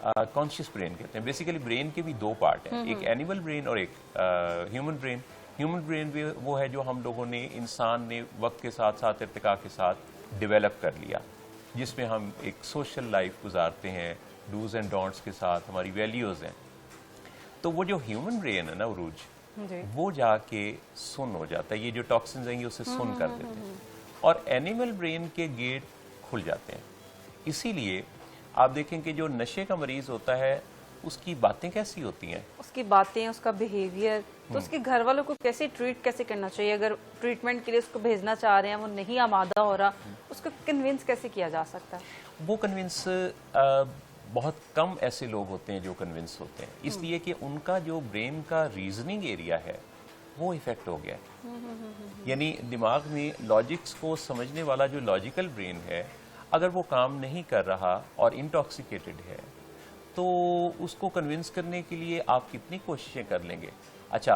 Conscious brain कहते हैं। Basically brain के भी दो पार्ट हैं, एक एनिमल ब्रेन और एक ह्यूमन ब्रेन। ह्यूमन ब्रेन भी वो है जो हम लोगों ने, इंसान ने वक्त के साथ साथ इर्तिका के साथ डेवलप कर लिया, जिसमें हम एक सोशल लाइफ गुजारते हैं, डूज एंड डोंट्स के साथ, हमारी वैल्यूज़ हैं। तो वो जो ह्यूमन ब्रेन है ना उरूज, वो जाके सुन हो जाता है, ये जो टॉक्सिन्स हैं ये उसे सुन कर देते हैं, और एनिमल ब्रेन के गेट खुल जाते हैं। इसीलिए आप देखें कि जो नशे का मरीज होता है उसकी बातें कैसी होती हैं, उसकी बातें, उसका बिहेवियर, तो उसके घर वालों को कैसे करना चाहिए? अगर ट्रीटमेंट के लिए उसको भेजना चाह रहे हैं, वो नहीं आमादा हो रहा, उसको कन्विंस कैसे किया जा सकता है? वो कन्विंस बहुत कम ऐसे लोग होते हैं जो कन्विंस होते हैं, इसलिए कि उनका जो ब्रेन का रीजनिंग एरिया है वो इफेक्ट हो गया है। यानी दिमाग में लॉजिक्स को समझने वाला जो लॉजिकल ब्रेन है, अगर वो काम नहीं कर रहा और इंटॉक्सिकेटेड है, तो उसको कन्विंस करने के लिए आप कितनी कोशिशें कर लेंगे। अच्छा,